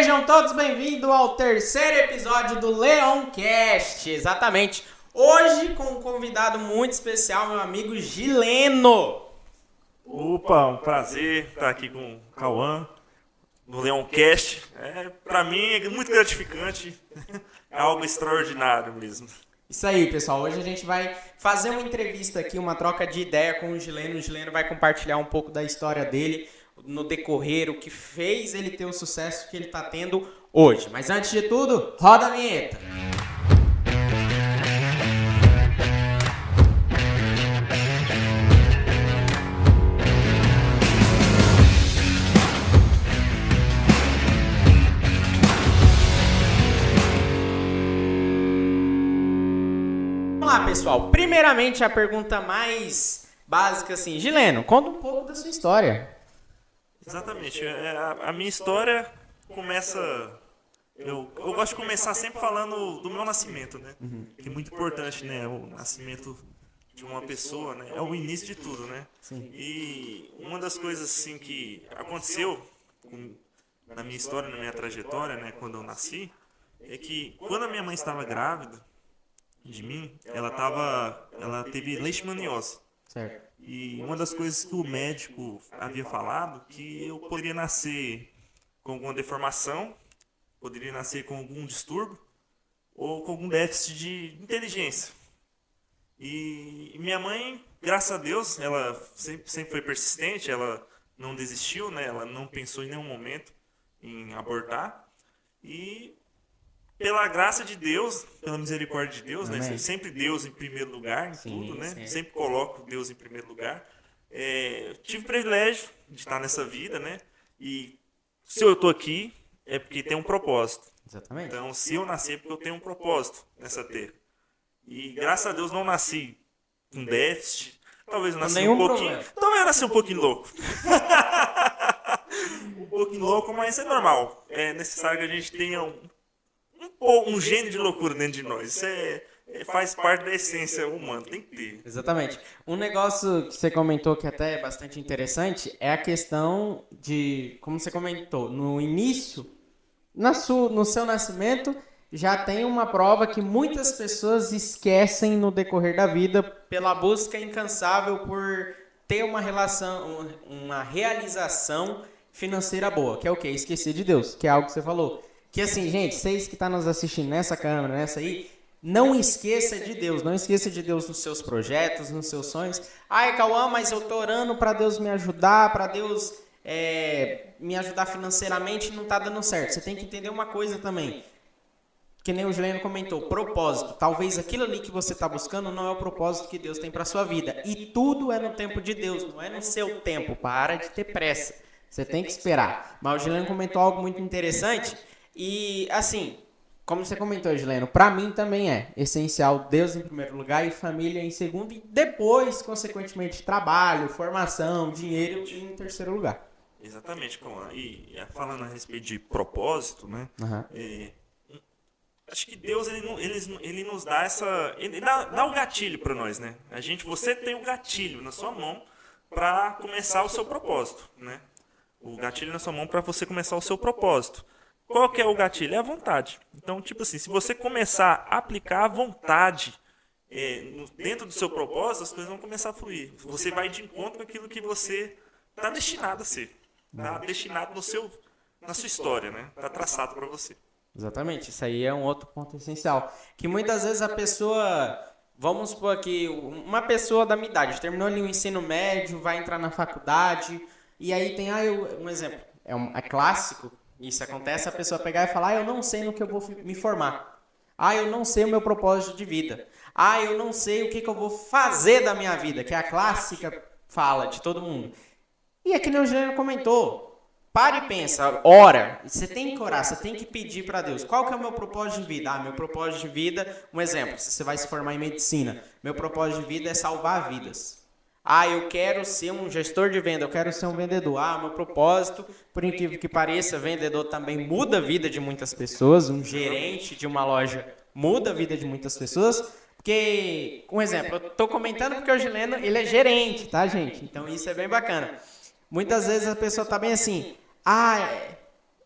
Sejam todos bem-vindos ao terceiro episódio do Leoncast, exatamente. Hoje com um convidado muito especial, meu amigo Gileno. Opa, um prazer estar aqui com o Cauã, no Leoncast. Pra mim é muito gratificante, é algo extraordinário mesmo. Isso aí, pessoal. Hoje a gente vai fazer uma entrevista aqui, uma troca de ideia com o Gileno. O Gileno vai compartilhar um pouco da história dele no decorrer, o que fez ele ter o sucesso que ele está tendo hoje. Mas antes de tudo, roda a vinheta. Vamos lá, pessoal. Primeiramente, a pergunta mais básica, assim. Gileno, conta um pouco da sua história. Exatamente, a minha história começa... Eu gosto de começar sempre falando do meu nascimento, né? Que é muito importante, né? O nascimento de uma pessoa, né? É o início de tudo, né? Sim. E uma das coisas, assim, que aconteceu na minha história, na minha trajetória, né? Quando eu nasci, é que quando a minha mãe estava grávida de mim, ela teve leishmaniose. Certo. E uma das coisas que o médico havia falado, que eu poderia nascer com alguma deformação, poderia nascer com algum distúrbio ou com algum déficit de inteligência. E minha mãe, graças a Deus, ela sempre foi persistente, ela não desistiu, né? Ela não pensou em nenhum momento em abortar. E pela graça de Deus, pela misericórdia de Deus, né? Sempre Deus em primeiro lugar em tudo, né? Sim. Sempre coloco Deus em primeiro lugar. Tive o privilégio de estar nessa vida, né? E se eu estou aqui, é porque tem um propósito. Exatamente. Então, se eu nasci, é porque eu tenho um propósito nessa terra. E graças a Deus não nasci com déficit. Talvez eu nasci um pouquinho. Problema. Talvez eu nasci um pouquinho louco. Um pouquinho louco, mas é normal. É necessário que a gente tenha um gênio de loucura dentro de nós. Isso faz parte da essência humana, tem que ter. Exatamente. Um negócio que você comentou que até é bastante interessante é a questão de, como você comentou, no início, no seu nascimento, já tem uma prova que muitas pessoas esquecem no decorrer da vida pela busca incansável por ter uma realização financeira boa, que é o quê? Esquecer de Deus, que é algo que você falou. Que assim, gente, vocês que estão nos assistindo nessa câmera, nessa aí, não esqueça de Deus. Não esqueça de Deus nos seus projetos, nos seus sonhos. Ai, Cauã, mas eu tô orando para Deus me ajudar, para Deus me ajudar financeiramente e não tá dando certo. Você tem que entender uma coisa também. Que nem o Gileno comentou, propósito. Talvez aquilo ali que você está buscando não é o propósito que Deus tem para sua vida. E tudo é no tempo de Deus, não é no seu tempo. Para de ter pressa. Você tem que esperar. Mas o Gileno comentou algo muito interessante. E, assim, como você comentou, Gileno, para mim também é essencial Deus em primeiro lugar e família em segundo. E depois, consequentemente, trabalho, formação, dinheiro em terceiro lugar. Exatamente, Cauã. E falando a respeito de propósito, né? Acho que Deus ele nos dá ele dá o gatilho para nós, né? Você tem o gatilho na sua mão para começar o seu propósito, né? O gatilho na sua mão para você começar o seu propósito. Qual que é o gatilho? É a vontade. Então, tipo assim, se você começar a aplicar a vontade dentro do seu propósito, as coisas vão começar a fluir. Você vai de encontro com aquilo que você está destinado a ser. Está destinado na sua história, né? Está traçado para você. Exatamente, isso aí é um outro ponto essencial. Que muitas vezes a pessoa, vamos supor aqui, uma pessoa da minha idade, terminou ali o ensino médio, vai entrar na faculdade, e aí tem, um exemplo, é clássico, isso acontece, a pessoa pegar e falar, eu não sei no que eu vou me formar. Eu não sei o meu propósito de vida. Eu não sei o que eu vou fazer da minha vida, que é a clássica fala de todo mundo. E é que nem o Gileno comentou. Para e pensa, ora, você tem que orar, você tem que pedir para Deus. Qual que é o meu propósito de vida? Meu propósito de vida, um exemplo, se você vai se formar em medicina, meu propósito de vida é salvar vidas. Eu quero ser um gestor de venda, eu quero ser um vendedor. Meu propósito, por incrível que pareça, vendedor também muda a vida de muitas pessoas, um gerente de uma loja muda a vida de muitas pessoas, porque, um exemplo, eu estou comentando porque o Gileno, ele é gerente, tá, gente? Então isso é bem bacana. Muitas vezes a pessoa está bem assim,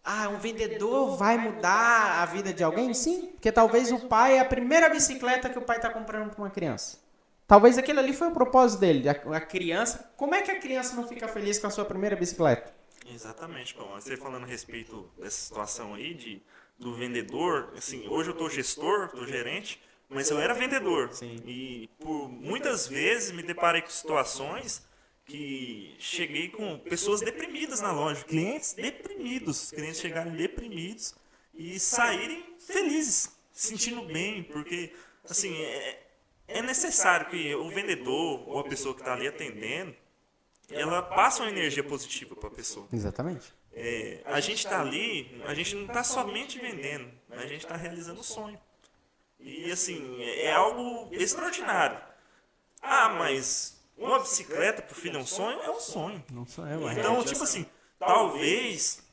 um vendedor vai mudar a vida de alguém? Sim, porque talvez o pai é a primeira bicicleta que o pai está comprando para uma criança. Talvez aquele ali foi o propósito dele, a criança. Como é que a criança não fica feliz com a sua primeira bicicleta? Exatamente, como você falando a respeito dessa situação aí do vendedor, assim, hoje eu estou gestor, estou gerente, mas eu era vendedor. Sim. E por muitas vezes me deparei com situações que cheguei com pessoas deprimidas na loja, clientes deprimidos, clientes chegarem deprimidos e saírem felizes, se sentindo bem, porque assim, é necessário que o vendedor ou a pessoa que está ali atendendo, ela passa uma energia positiva para a pessoa. Exatamente. A gente está ali, a gente não está somente vendendo, a gente está realizando um sonho. E assim, é algo extraordinário. Mas uma bicicleta pro filho é um sonho? É um sonho. Não sou eu, Então, tipo assim, talvez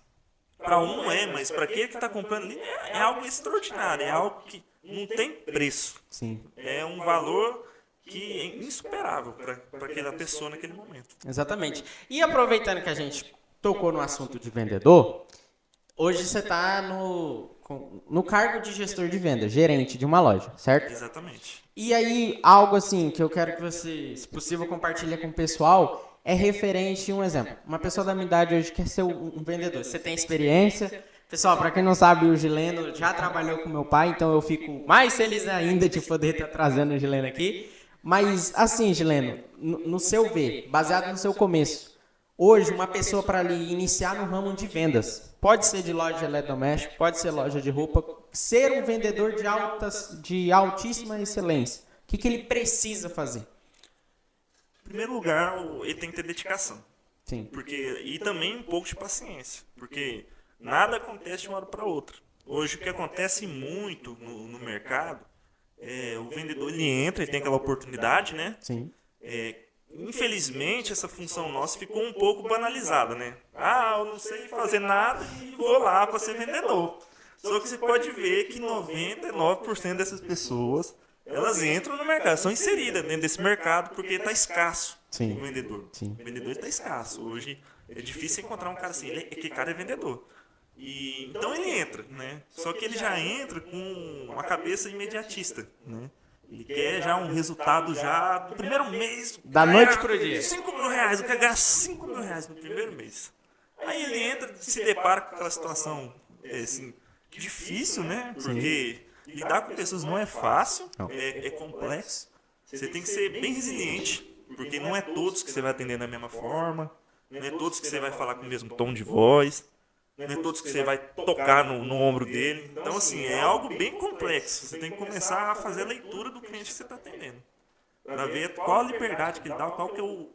para um não é, mas para aquele que está comprando ali é algo extraordinário, é algo que não tem preço. Sim. É um valor que é insuperável para aquela pessoa naquele momento. Exatamente. E aproveitando que a gente tocou no assunto de vendedor, hoje você está no cargo de gestor de venda, gerente de uma loja, certo? Exatamente. E aí, algo assim que eu quero que você, se possível, compartilhe com o pessoal, é referente a um exemplo. Uma pessoa da minha idade hoje quer ser um vendedor. Você tem experiência? Pessoal, para quem não sabe, o Gileno já trabalhou com meu pai, então eu fico mais feliz ainda de poder estar trazendo o Gileno aqui. Mas, assim, Gileno, no seu ver, baseado no seu começo, hoje, uma pessoa para ali iniciar no ramo de vendas, pode ser de loja de eletrodoméstico, pode ser loja de roupa, ser um vendedor de altíssima excelência, o que ele precisa fazer? Em primeiro lugar, ele tem que ter dedicação. Sim. E também um pouco de paciência, porque nada acontece de uma hora para outra. Hoje, o que acontece muito no mercado, o vendedor ele entra, ele tem aquela oportunidade, né? Sim. Infelizmente, essa função nossa ficou um pouco banalizada, né? Eu não sei fazer nada e vou lá para ser vendedor. Só que você pode ver que 99% dessas pessoas, elas entram no mercado, são inseridas dentro desse mercado porque está escasso. Sim. O vendedor. Sim. O vendedor está escasso. Hoje é difícil encontrar um cara assim, que cara é vendedor. Então ele entra, né? Só que ele já entra com uma cabeça imediatista, né? Ele quer já um resultado já do primeiro mês. Da noite pro dia. 5 mil reais, eu quero ganhar 5 mil reais no primeiro mês. Aí ele entra, se depara com aquela situação assim, difícil, né? Porque lidar com pessoas não é fácil, é complexo. Você tem que ser bem resiliente, porque não é todos que você vai atender da mesma forma, não é todos que você vai falar com o mesmo tom de voz. Não é todos que você vai tocar no ombro dele. Então, assim, é algo bem complexo. Você tem que começar a fazer a leitura do cliente que você está atendendo. Para ver qual a liberdade que ele dá, qual que é o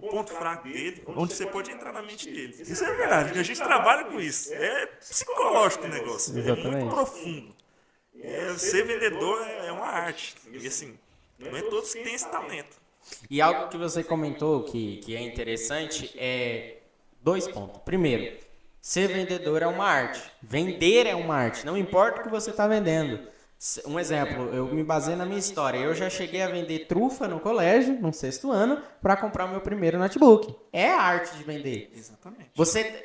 ponto fraco dele, onde você pode entrar na mente dele. Isso é verdade, a gente trabalha com isso. É psicológico o negócio. Exatamente. É muito profundo. Ser vendedor é uma arte. E, assim, não é todos que têm esse talento. E algo que você comentou que é interessante é 2 pontos. Primeiro, ser vendedor é uma arte. Vender é uma arte. Não importa o que você está vendendo. Um exemplo, eu me baseio na minha história. Eu já cheguei a vender trufa no colégio, no 6º ano, para comprar o meu primeiro notebook. É a arte de vender. Exatamente.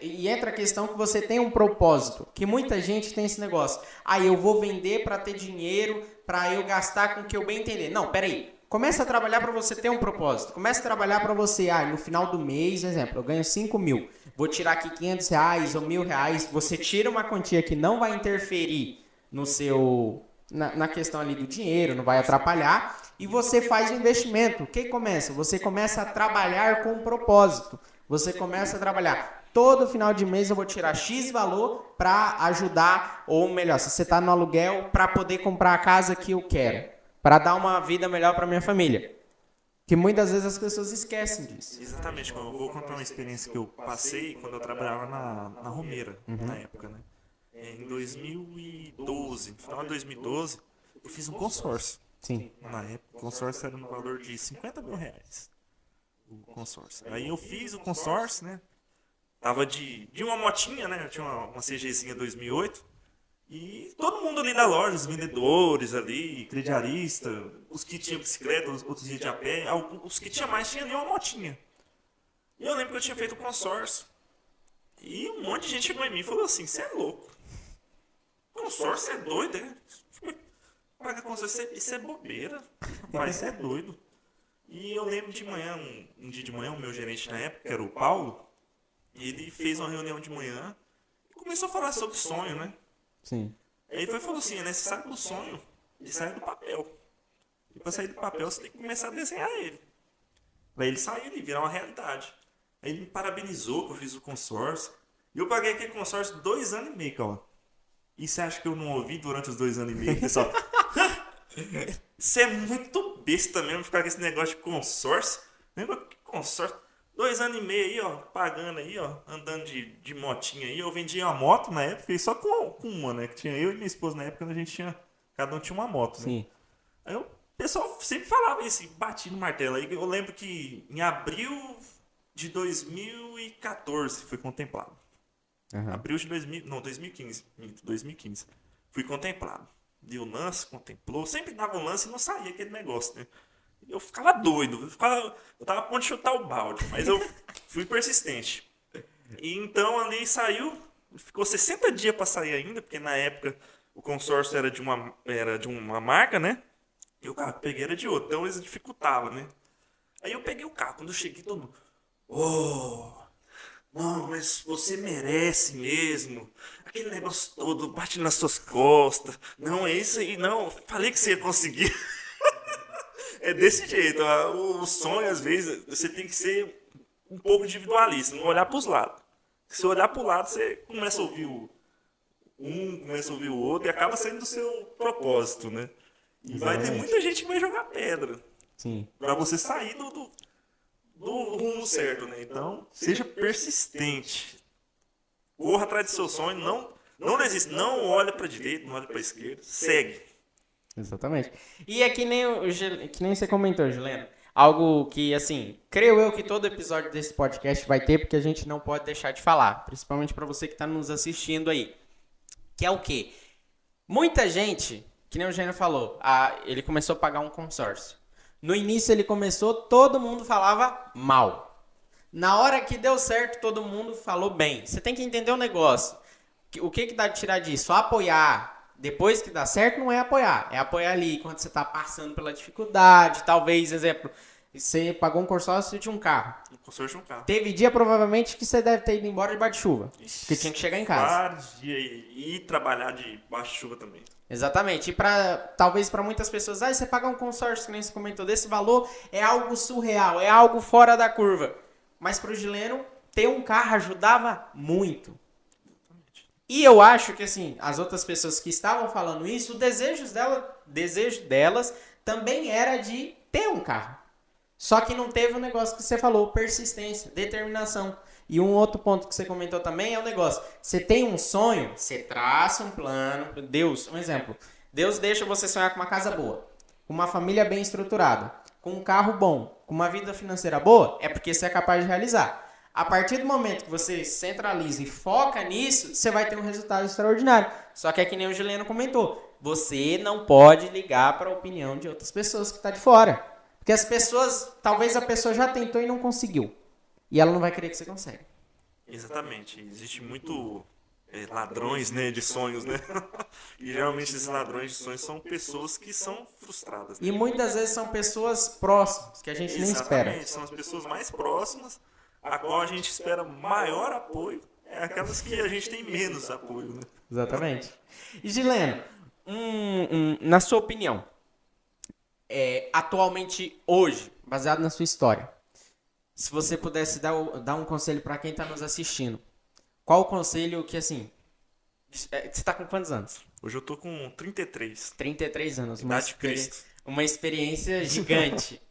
E entra a questão que você tem um propósito. Que muita gente tem esse negócio. Eu vou vender para ter dinheiro, para eu gastar com o que eu bem entender. Não, peraí. Começa a trabalhar para você ter um propósito. Começa a trabalhar para você, no final do mês, exemplo, eu ganho 5 mil. Vou tirar aqui 500 reais ou 1.000 reais. Você tira uma quantia que não vai interferir no seu... Na questão ali do dinheiro, não vai atrapalhar. E você faz o investimento. O que começa? Você começa a trabalhar com um propósito. Você começa a trabalhar. Todo final de mês eu vou tirar X valor para ajudar, ou melhor, se você está no aluguel, para poder comprar a casa que eu quero. Para dar uma vida melhor para minha família. Que muitas vezes as pessoas esquecem disso. Exatamente. Eu vou contar uma experiência que eu passei quando eu trabalhava na Romeira, na época, né? Em 2012, no final de 2012, eu fiz um consórcio. Sim. Na época, o consórcio era no valor de 50 mil reais. O consórcio. Aí eu fiz o consórcio, né? Tava de uma motinha, né? Eu tinha uma CGzinha 2008. E todo mundo ali da loja, os vendedores ali, crediarista, os que tinham bicicleta, os outros iam de a pé, os que tinham mais tinham ali uma motinha. E eu lembro que eu tinha feito um consórcio. E um monte de gente chegou em mim e falou assim, você é louco. Consórcio é doido, é? Pagar consórcio, isso é bobeira. Mas você é doido. E eu lembro de manhã, um dia de manhã, o meu gerente na época, que era o Paulo, ele fez uma reunião de manhã e começou a falar sobre sonho, né? Sim. Aí ele falou assim, é necessário que o sonho ele saia do papel. E para sair do papel, você tem que começar a desenhar ele. Para ele sair e virar uma realidade. Aí ele me parabenizou que eu fiz o consórcio. E eu paguei aquele consórcio 2 anos e meio, cara. E você acha que eu não ouvi durante os 2 anos e meio, pessoal? Você é muito besta mesmo ficar com esse negócio de consórcio. Lembra que consórcio? 2 anos e meio aí, ó, pagando aí, ó, andando de motinha aí. Eu vendia uma moto na época, e só com uma, né? Que tinha eu e minha esposa na época, a gente tinha. Cada um tinha uma moto, né? Sim. Aí o pessoal sempre falava isso, bati no martelo. Aí eu lembro que em abril de 2014 foi contemplado. Aham. Abril de 2000, não, 2015. 2015. Fui contemplado. Deu lance, contemplou. Sempre dava um lance e não saía aquele negócio, né? Eu ficava doido. Eu tava a ponto de chutar o balde, mas eu fui persistente. E então ali saiu. Ficou 60 dias para sair ainda, porque na época o consórcio era de uma marca, né? E o carro que eu peguei era de outro. Então eles dificultavam, né? Aí eu peguei o carro. Quando eu cheguei, todo mundo. Oh! Não, mas você merece mesmo. Aquele negócio todo bate nas suas costas. Não, é isso aí, não. Falei que você ia conseguir. É desse jeito. O sonho, às vezes, você tem que ser um pouco individualista, não olhar para os lados. Se olhar para o lado, você começa a ouvir começa a ouvir o outro e acaba saindo do seu propósito, né? E vai ter muita gente que vai jogar pedra. Sim. Para você sair do rumo certo, né? Então, seja persistente. Corra atrás do seu sonho, não desista, não olha para a direita, não olha para a esquerda, segue. Exatamente. E é que nem, que nem você comentou, Juliana. Algo que, assim, creio eu que todo episódio desse podcast vai ter, porque a gente não pode deixar de falar. Principalmente para você que está nos assistindo aí. Que é o quê? Muita gente, que nem o Gênero falou, ele começou a pagar um consórcio. No início ele começou, todo mundo falava mal. Na hora que deu certo, todo mundo falou bem. Você tem que entender o negócio. O que dá de tirar disso? Apoiar depois que dá certo não é apoiar. É apoiar ali quando você está passando pela dificuldade. Talvez, exemplo, você pagou um consórcio de um carro. Um consórcio de um carro. Teve dia provavelmente que você deve ter ido embora debaixo de chuva. Porque tinha que chegar em casa. Vários dias e trabalhar debaixo de chuva também. Exatamente. E talvez para muitas pessoas, você pagar um consórcio, que nem você comentou, desse valor, é algo surreal, é algo fora da curva. Mas para o Gileno, ter um carro ajudava muito. E eu acho que, assim, as outras pessoas que estavam falando isso, o desejo delas também era de ter um carro. Só que não teve o negócio que você falou, persistência, determinação. E um outro ponto que você comentou também é o negócio. Você tem um sonho, você traça um plano. Deus, um exemplo. Deus deixa você sonhar com uma casa boa, com uma família bem estruturada, com um carro bom, com uma vida financeira boa, é porque você é capaz de realizar. A partir do momento que você centraliza e foca nisso, você vai ter um resultado extraordinário. Só que é que nem o Juliano comentou. Você não pode ligar para a opinião de outras pessoas que estão de fora. Porque as pessoas, talvez a pessoa já tentou e não conseguiu. E ela não vai querer que você consiga. Exatamente. Existe muito ladrões, né, de sonhos, né? E geralmente esses ladrões de sonhos são pessoas que são frustradas. Né? E muitas vezes são pessoas próximas, que a gente nem espera. Exatamente. São as pessoas mais próximas, a qual a gente espera maior apoio, é aquelas que a gente tem menos apoio, né? Exatamente. E Gileno, na sua opinião, atualmente, hoje, baseado na sua história, se você pudesse dar um conselho para quem está nos assistindo, qual o conselho que, assim, você está com quantos anos? Hoje eu tô com 33. 33 anos. Idade de Cristo. Uma experiência gigante.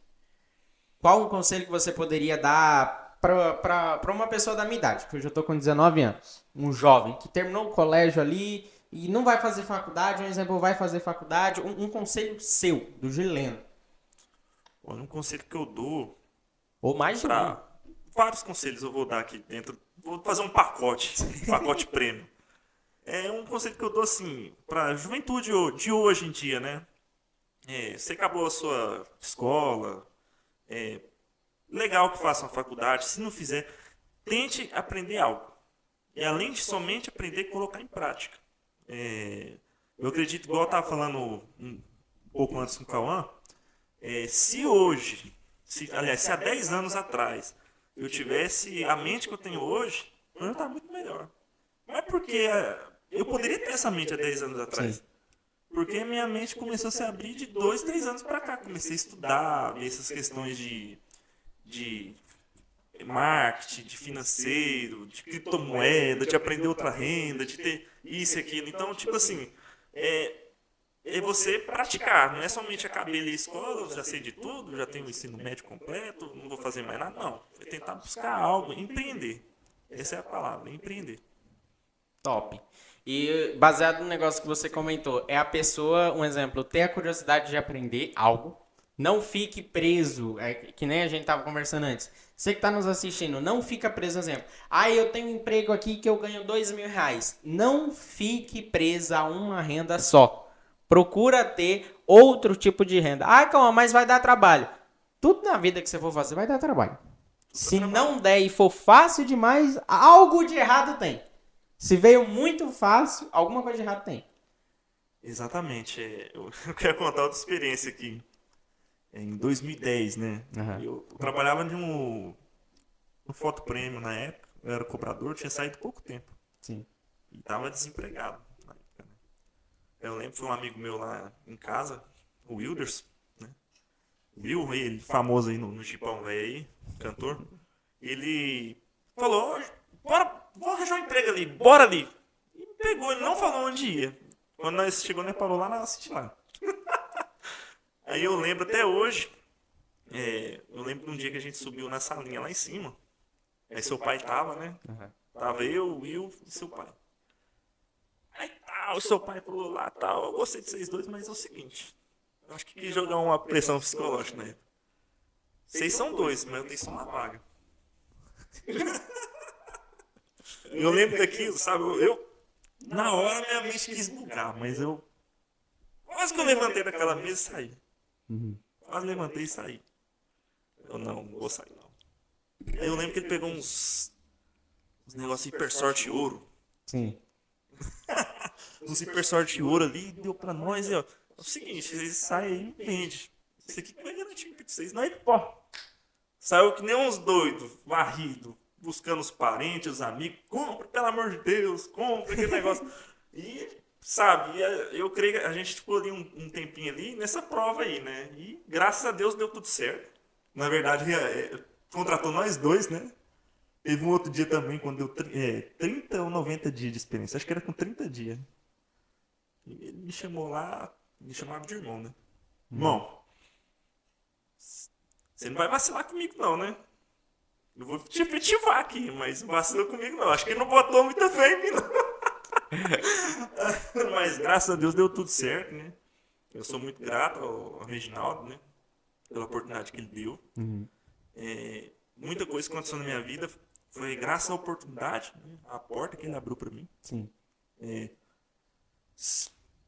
Qual um conselho que você poderia dar para uma pessoa da minha idade? Que hoje eu tô com 19 anos. Um jovem que terminou o colégio ali e não vai fazer faculdade, um exemplo, vai fazer faculdade. Um conselho seu, do Gileno. Um conselho que eu dou... Ou mais de um. Vários conselhos eu vou dar aqui dentro. Vou fazer um pacote prêmio. É um conselho que eu dou assim, pra juventude de hoje em dia, né? Você acabou a sua escola, legal que faça uma faculdade. Se não fizer, tente aprender algo. e além de somente aprender, colocar em prática. Eu acredito, igual eu estava falando um pouco antes com o Cauã, se hoje, aliás, se há 10 anos atrás eu tivesse a mente que eu tenho hoje, eu ia estar muito melhor. Não é porque eu poderia ter essa mente há 10 anos atrás. Sim. Porque a minha mente começou a se abrir de 2, 3 anos para cá. Comecei a estudar, ver essas questões de marketing, de financeiro, de criptomoeda, de aprender outra renda, de ter isso e aquilo. Então, tipo assim, é você praticar. Não é somente acabei a escola, eu já sei de tudo, já tenho o ensino médio completo, não vou fazer mais nada. Não. É tentar buscar algo, empreender. Essa é a palavra, empreender. Top. E baseado no negócio que você comentou, é a pessoa, um exemplo, ter a curiosidade de aprender algo, não fique preso, que nem a gente tava conversando antes. Você que tá nos assistindo, não fica preso, exemplo. Eu tenho um emprego aqui que eu ganho R$ 2.000. Não fique preso a uma renda só. Procura ter outro tipo de renda. Calma, mas vai dar trabalho. Tudo na vida que você for fazer vai dar trabalho. Se não der e for fácil demais, algo de errado tem. Se veio muito fácil, alguma coisa de errado tem. Exatamente. Eu quero contar outra experiência aqui. Em 2010, né? Uhum. Eu trabalhava no Foto Prêmio na época. Eu era cobrador, tinha saído pouco tempo. Sim. E estava desempregado na época, né? Eu lembro que foi um amigo meu lá em casa, o Wilders, né? Viu ele, famoso aí no Chipão velho aí, cantor. Ele falou, bora, vou arranjar um emprego ali, bora ali. E me pegou, ele não falou onde ia. Quando nós chegou, nós parou lá na City lá. Aí eu lembro até hoje, eu lembro de um dia que a gente subiu na salinha lá em cima. Aí seu pai tava, né? Uhum. Tava eu, o Will e seu pai. Aí tal, o seu pai falou lá, tal, eu gostei de vocês dois, mas é o seguinte, eu acho que quis jogar uma pressão psicológica, né? Vocês são dois, mas eu tenho só uma vaga. Eu lembro daquilo, sabe? Na hora minha mente quis bugar, mas eu quase que eu levantei daquela mesa e saí. Uhum. Quase levantei e saí. Eu não vou sair não. Aí eu lembro que ele pegou uns negócios hiper sorte ouro. Sim. Uns hiper sorte ouro ali e deu pra nós. E, ó, é o seguinte, vocês saem aí e vendem. Isso aqui que vai garantir pra vocês. Não é pô. Saiu que nem uns doidos, varrido, buscando os parentes, os amigos. Compra, pelo amor de Deus, compra aquele negócio. E, sabe, eu creio que a gente ficou ali um tempinho ali nessa prova aí, né? E graças a Deus deu tudo certo. Na verdade, contratou nós dois, né? Teve um outro dia também, quando deu 30 ou 90 dias de experiência. Acho que era com 30 dias. E ele me chamou lá, me chamava de irmão, né? Irmão, você não vai vacilar comigo não, né? Eu vou te efetivar aqui, mas não vacila comigo não. Acho que ele não botou muita fé em mim não. Mas graças a Deus deu tudo certo, né? Eu sou muito grato ao Reginaldo, né? Pela oportunidade que ele deu. Uhum. Muita coisa que aconteceu na minha vida foi graças à oportunidade, né? A porta que ele abriu para mim. Sim.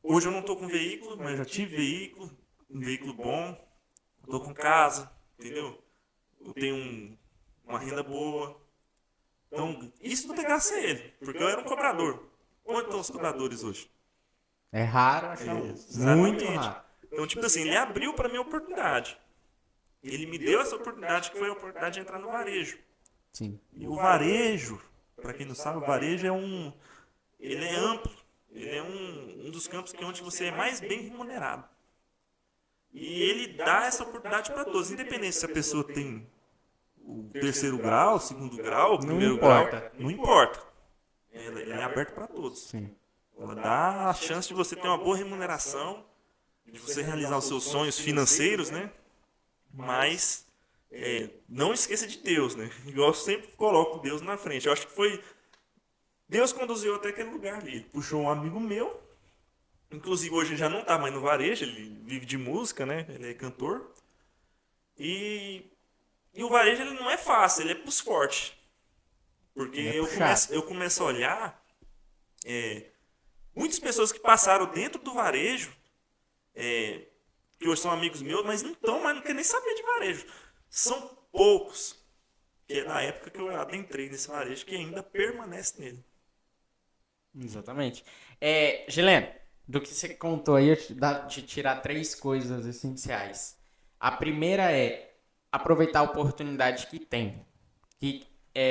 Hoje eu não estou com veículo, mas já tive veículo, um veículo bom. Estou com casa, entendeu? Eu tenho uma renda boa. Então, isso tudo é graças a ele, porque eu era um cobrador. Onde estão os cobradores hoje? É raro achar muito raro. Então, tipo assim, ele abriu para mim a oportunidade. Ele me deu essa oportunidade, que foi a oportunidade de entrar no varejo. Sim. E o varejo, para quem não sabe, o varejo ele é amplo. Ele é um dos campos que é onde você é mais bem remunerado. E ele dá essa oportunidade para todos, independente se a pessoa tem o terceiro grau, o segundo grau, o primeiro grau, não importa. Ele é aberto para todos. Sim. Ela dá a chance de você ter uma boa remuneração, de você realizar os seus sonhos financeiros, né? Mas não esqueça de Deus, né? Igual eu sempre coloco Deus na frente. Eu acho que foi Deus conduziu até aquele lugar ali. Ele puxou um amigo meu, inclusive hoje ele já não está mais no varejo, ele vive de música, né? Ele é cantor. E o varejo ele não é fácil, ele é pros fortes. Porque eu começo a olhar muitas pessoas que passaram dentro do varejo, que hoje são amigos meus, mas não estão, mas não querem nem saber de varejo. São poucos, que é na época que eu adentrei nesse varejo, que ainda permanece nele. Exatamente. Gileno, do que você contou aí, eu te tirar três coisas essenciais. A primeira é aproveitar a oportunidade que tem. Que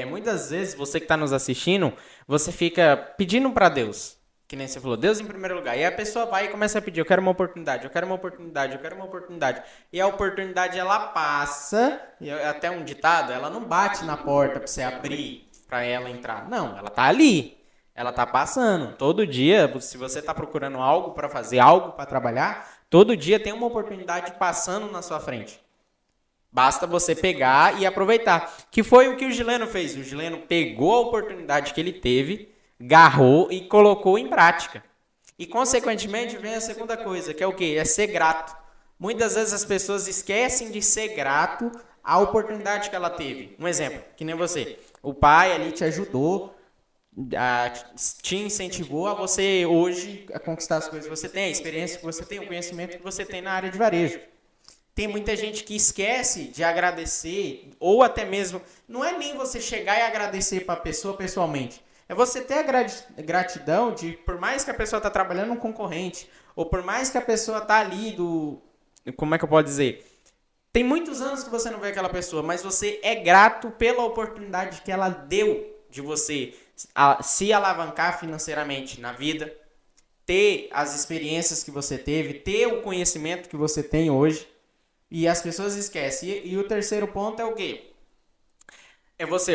muitas vezes você que está nos assistindo, você fica pedindo para Deus, que nem você falou, Deus em primeiro lugar. E a pessoa vai e começa a pedir, eu quero uma oportunidade, eu quero uma oportunidade, eu quero uma oportunidade. E a oportunidade ela passa, e até um ditado, ela não bate na porta para você abrir, para ela entrar. Não, ela tá ali. Ela tá passando. Todo dia, se você tá procurando algo para fazer, algo para trabalhar, todo dia tem uma oportunidade passando na sua frente. Basta você pegar e aproveitar. Que foi o que o Gileno fez. O Gileno pegou a oportunidade que ele teve, garrou e colocou em prática. E, consequentemente, vem a segunda coisa, que é o quê? É ser grato. Muitas vezes as pessoas esquecem de ser grato à oportunidade que ela teve. Um exemplo, que nem você. O pai ali te ajudou, te incentivou a você hoje a conquistar as coisas que você tem, a experiência que você tem, o conhecimento que você tem na área de varejo. Tem muita gente que esquece de agradecer, ou até mesmo, não é nem você chegar e agradecer para a pessoa pessoalmente. É você ter a gratidão de, por mais que a pessoa está trabalhando um concorrente, ou por mais que a pessoa está ali como é que eu posso dizer? Tem muitos anos que você não vê aquela pessoa, mas você é grato pela oportunidade que ela deu de você se alavancar financeiramente na vida, ter as experiências que você teve, ter o conhecimento que você tem hoje. E as pessoas esquecem. E o terceiro ponto é o quê?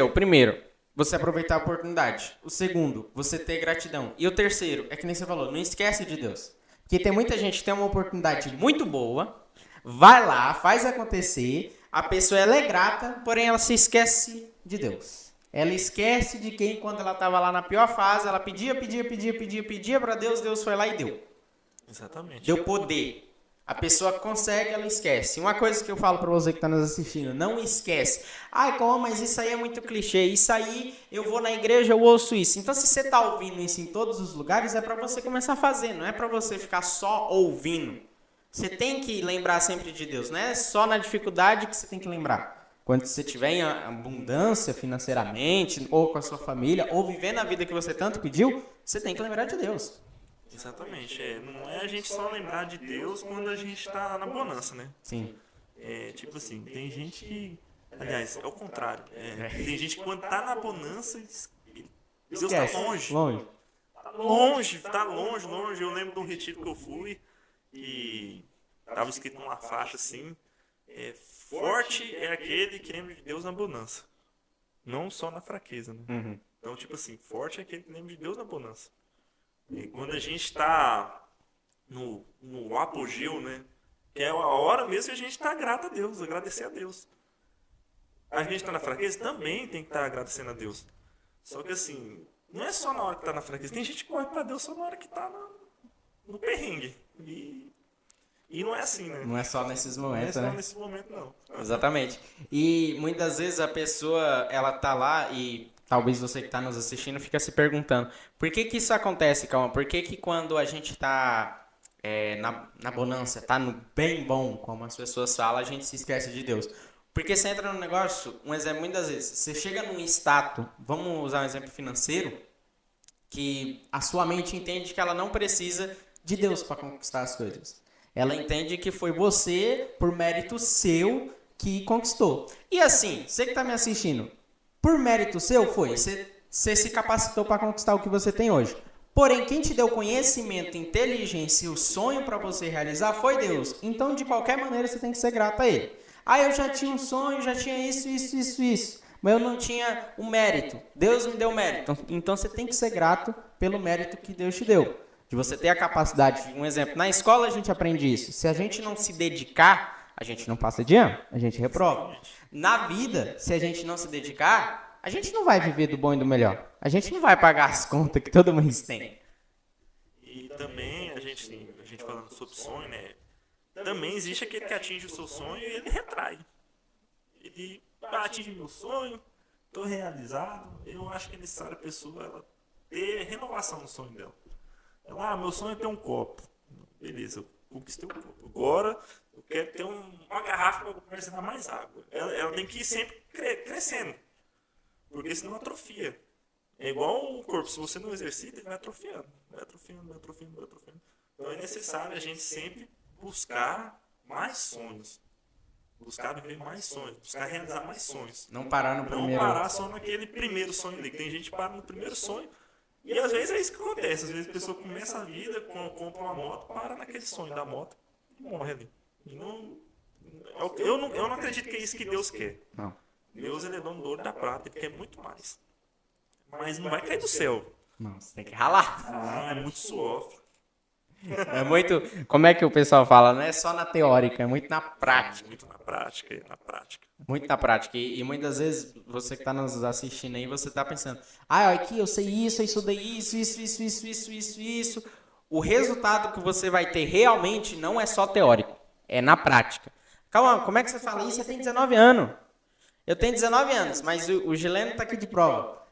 O primeiro, você aproveitar a oportunidade. O segundo, você ter gratidão. E o terceiro, é que nem você falou, não esquece de Deus. Porque tem muita gente que tem uma oportunidade muito boa, vai lá, faz acontecer, a pessoa ela é grata, porém ela se esquece de Deus. Ela esquece de quem, quando ela estava lá na pior fase, ela pedia para Deus, Deus foi lá e deu. Exatamente. Deu poder. A pessoa consegue, ela esquece. Uma coisa que eu falo pra você que tá nos assistindo, não esquece. Ai, como, mas isso aí é muito clichê. Isso aí, eu vou na igreja, eu ouço isso. Então, se você tá ouvindo isso em todos os lugares, é pra você começar a fazer. Não é pra você ficar só ouvindo. Você tem que lembrar sempre de Deus. Não é só na dificuldade que você tem que lembrar. Quando você tiver em abundância financeiramente, ou com a sua família, ou vivendo a vida que você tanto pediu, você tem que lembrar de Deus. Exatamente. Não é a gente só lembrar de Deus quando a gente está na bonança, né? Sim. Tipo assim, tem gente que... Aliás, é o contrário. Tem gente que quando tá na bonança, Deus tá longe. Tá longe. Eu lembro de um retiro que eu fui e tava escrito numa faixa assim, forte é aquele que lembra de Deus na bonança. Não só na fraqueza, né? Uhum. Então, tipo assim, forte é aquele que lembra de Deus na bonança. E quando a gente está no apogeu, né? Que é a hora mesmo que a gente está grato a Deus, agradecer a Deus. A gente está na fraqueza, também tem que estar agradecendo a Deus. Só que assim, não é só na hora que está na fraqueza. Tem gente que corre para Deus só na hora que está no perrengue. E não é assim, né? Não é só nesses momentos, né? Não é só nesse momento, não. Exatamente. E muitas vezes a pessoa, ela tá lá e talvez você que está nos assistindo fica se perguntando, por que que isso acontece, Calma? Por que que quando a gente está na bonança, tá no bem bom, como as pessoas falam, a gente se esquece de Deus? Porque você entra no negócio, um exemplo, muitas vezes, você chega num status, vamos usar um exemplo financeiro, que a sua mente entende que ela não precisa de Deus para conquistar as coisas. Ela entende que foi você, por mérito seu, que conquistou. E assim, você que está me assistindo, por mérito seu foi, você se capacitou para conquistar o que você tem hoje. Porém, quem te deu conhecimento, inteligência e o sonho para você realizar foi Deus. Então, de qualquer maneira, você tem que ser grato a Ele. Ah, eu já tinha um sonho, já tinha isso. Mas eu não tinha o mérito. Deus me deu mérito. Então, você tem que ser grato pelo mérito que Deus te deu. De você ter a capacidade. Um exemplo, na escola a gente aprende isso. Se a gente não se dedicar, a gente não passa de ano, a gente reprova. Na vida, se a gente não se dedicar, a gente não vai viver do bom e do melhor. A gente não vai pagar as contas que todo mundo tem. E também, a gente falando sobre sonho, né? Também existe aquele que atinge o seu sonho e ele retrai. Ele atinge meu sonho, estou realizado. Eu acho que é necessário a pessoa ela ter renovação no sonho dela. Meu sonho é ter um copo. Beleza, eu conquistei um copo. Agora eu quero ter uma garrafa para comercializar mais água. Ela tem que ir sempre crescendo. Porque senão atrofia. É igual o corpo, se você não exercita, ele vai atrofiando. Vai atrofiando, vai atrofiando, vai atrofiando. Então é necessário a gente sempre buscar mais sonhos. Buscar viver mais sonhos, buscar realizar mais sonhos. Não parar no Não primeiro. parar só naquele primeiro sonho ali. Tem gente que para no primeiro sonho e às vezes é isso que acontece. Às vezes a pessoa começa a vida, compra uma moto, para naquele sonho da moto e morre ali. E eu não acredito que é isso que Deus quer. Não. Deus ele é dono do ouro e da prata, ele quer muito mais. Mas não vai cair do céu. Não, você tem que ralar. É muito suor. É muito. Como é que o pessoal fala? Não é só na teórica, é muito na prática. Muito na prática, na prática. Muito na prática. E muitas vezes você que está nos assistindo aí, você está pensando, aqui eu sei isso, eu estudei isso. O resultado que você vai ter realmente não é só teórico, é na prática. Calma, como é que você fala isso? Você tem 19 anos. Eu tenho 19 anos, mas o Gileno está aqui de prova.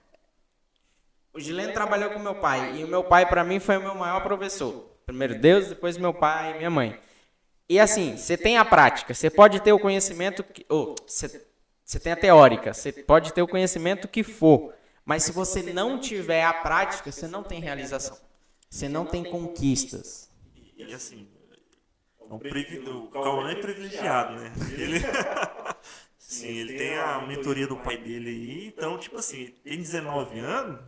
O Gileno trabalhou com meu pai, e o meu pai, para mim, foi o meu maior professor. Primeiro Deus, depois meu pai e minha mãe. E assim, você tem a prática, você pode ter o conhecimento, você tem a teórica, você pode ter o conhecimento que for, mas se você não tiver a prática, você não tem realização, você não tem conquistas. E assim, o Cauã é privilegiado, né? Sim, ele tem a mentoria do pai dele aí, então, tipo assim, tem 19 anos,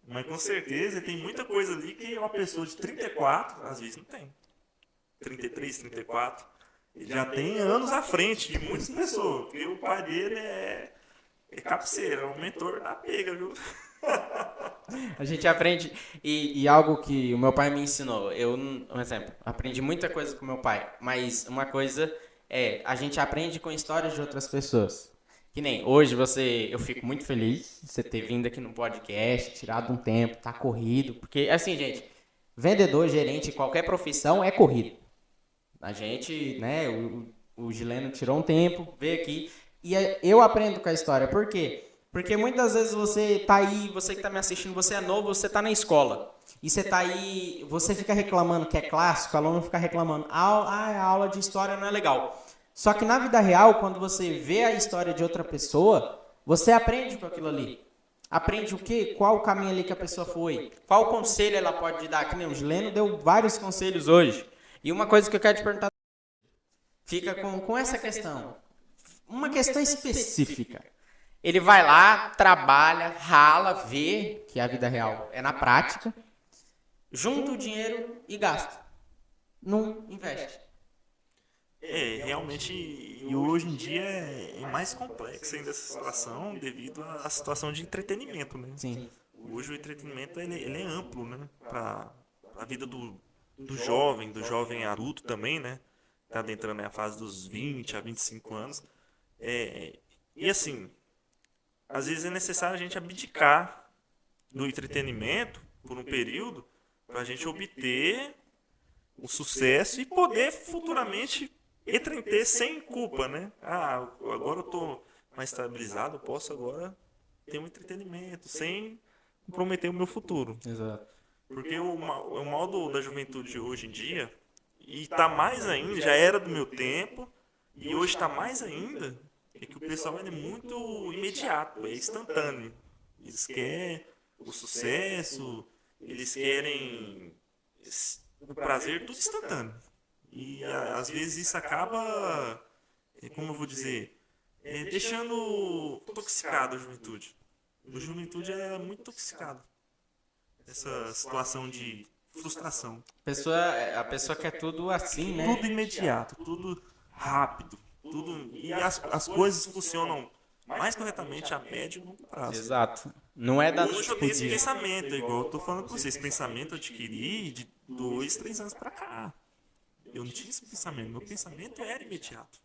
mas com certeza tem muita coisa ali que uma pessoa de 34, às vezes, não tem. 33, 34. Ele já tem anos à frente de muitas pessoas, porque o pai dele é capuceiro, é um mentor da pega, viu? A gente aprende, e algo que o meu pai me ensinou, um exemplo, aprendi muita coisa com meu pai, mas uma coisa a gente aprende com histórias de outras pessoas. Que nem hoje eu fico muito feliz de você ter vindo aqui no podcast, tirado um tempo, tá corrido, porque assim, gente, vendedor, gerente, qualquer profissão é corrido. A gente, né, o Gileno tirou um tempo, veio aqui, e eu aprendo com a história. Por quê? Porque muitas vezes você tá aí, você que tá me assistindo, você é novo, você tá na escola, e você tá aí, você fica reclamando que é clássico, o aluno fica reclamando, a aula de história não é legal. Só que na vida real, quando você vê a história de outra pessoa, você aprende com aquilo ali. Aprende o quê? Qual o caminho ali que a pessoa foi? Qual conselho ela pode dar? Que nem o Gileno deu vários conselhos hoje. E uma coisa que eu quero te perguntar, fica com essa questão. Uma questão específica. Ele vai lá, trabalha, rala, vê que a vida real é na prática, junta o dinheiro e gasta. Não investe. Realmente, e hoje em dia é mais complexa ainda essa situação devido à situação de entretenimento, né? Sim. Hoje o entretenimento ele é amplo, né? Para a vida do jovem adulto também, né? Tá adentrando a fase dos 20 a 25 anos. E assim, às vezes é necessário a gente abdicar do entretenimento por um período para a gente obter o sucesso e poder futuramente entreter sem culpa, né? Agora eu tô mais estabilizado, eu posso agora ter um entretenimento sem comprometer o meu futuro. Exato. Porque o mal da juventude hoje em dia, e tá mais ainda, já era do meu tempo, e hoje tá mais ainda, é que o pessoal é muito imediato, é instantâneo. Eles querem o sucesso, eles querem o prazer, tudo instantâneo. E às vezes isso acaba, como eu vou dizer, deixando toxicado a juventude. A juventude é muito toxicada. Essa situação de frustração. A pessoa quer tudo assim, né? Tudo imediato, tudo rápido. E as coisas funcionam mais corretamente a médio e longo prazo. Exato. Não é da Hoje eu tenho esse pensamento, igual eu tô falando com vocês. Esse pensamento eu adquiri de 2, 3 anos pra cá. Eu não tinha esse pensamento. Meu pensamento era imediato.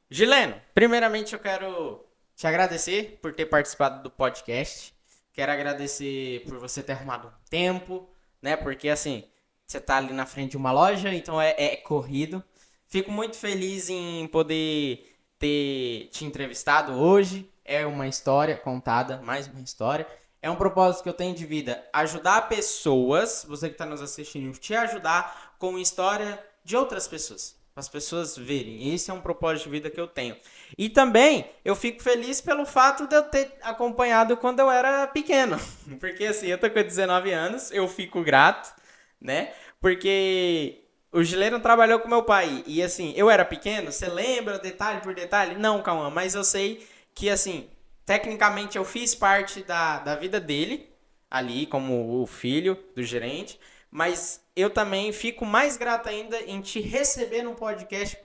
Gileno, primeiramente eu quero te agradecer por ter participado do podcast. Quero agradecer por você ter arrumado um tempo, né? Porque assim, você tá ali na frente de uma loja, então é corrido. Fico muito feliz em poder ter te entrevistado hoje. É uma história contada, mais uma história. É um propósito que eu tenho de vida, ajudar pessoas, você que está nos assistindo, te ajudar com história de outras pessoas. para as pessoas verem. Esse é um propósito de vida que eu tenho. E também eu fico feliz pelo fato de eu ter acompanhado quando eu era pequeno. Porque assim, eu tô com 19 anos, eu fico grato, né? Porque o Gileino trabalhou com meu pai. E assim, eu era pequeno, você lembra detalhe por detalhe? Não, Cauã, mas eu sei que assim, tecnicamente eu fiz parte da vida dele, ali como o filho do gerente. Mas eu também fico mais grato ainda em te receber no podcast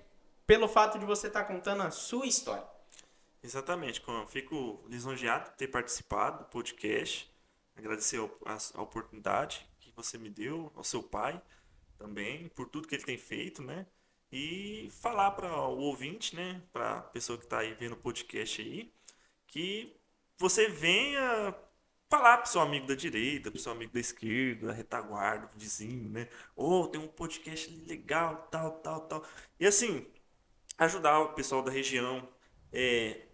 pelo fato de você estar contando a sua história. Exatamente, eu fico lisonjeado de ter participado do podcast, agradecer a oportunidade que você me deu, ao seu pai também, por tudo que ele tem feito, né? E falar para o ouvinte, né? Para a pessoa que está aí vendo o podcast aí, que você venha falar pro seu amigo da direita, pro seu amigo da esquerda, da retaguarda, do vizinho, né? Tem um podcast legal, tal, tal, tal. E assim, ajudar o pessoal da região,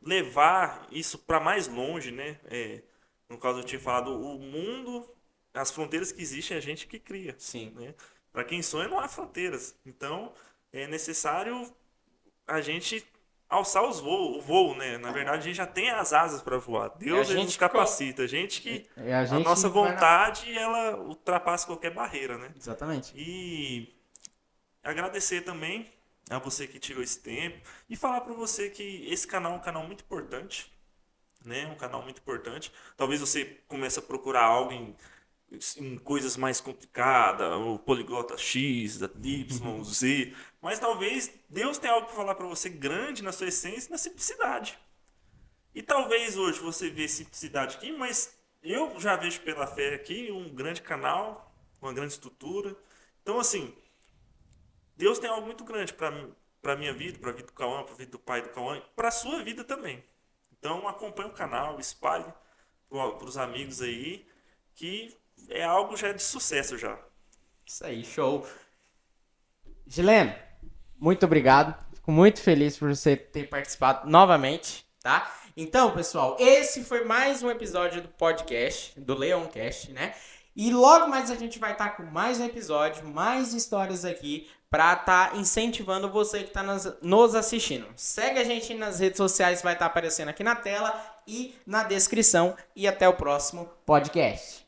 levar isso para mais longe, né? No caso eu tinha falado, o mundo, as fronteiras que existem é a gente que cria. Sim. Né? Para quem sonha não há fronteiras. Então é necessário a gente alçar o voo, né? Na verdade, a gente já tem as asas para voar. Deus ele nos capacita. A gente que a nossa vontade ela ultrapassa qualquer barreira, né? Exatamente. E agradecer também a você que tirou esse tempo e falar para você que esse canal é um canal muito importante, né? Um canal muito importante. Talvez você comece a procurar algo em coisas mais complicadas, o poliglota X, Y, Z, mas talvez Deus tenha algo para falar para você grande na sua essência e na simplicidade. E talvez hoje você vê simplicidade aqui, mas eu já vejo pela fé aqui um grande canal, uma grande estrutura. Então, assim, Deus tem algo muito grande para a minha vida, para a vida do Cauã, para a vida do pai do Cauã, para a sua vida também. Então, acompanhe o canal, espalhe para os amigos aí, que é algo já de sucesso já. Isso aí, show. Gileno, muito obrigado. Fico muito feliz por você ter participado novamente, tá? Então, pessoal, esse foi mais um episódio do podcast, do Leoncast, né? E logo mais a gente vai estar com mais um episódio, mais histórias aqui para estar incentivando você que está nos assistindo. Segue a gente nas redes sociais, vai estar aparecendo aqui na tela e na descrição. E até o próximo podcast.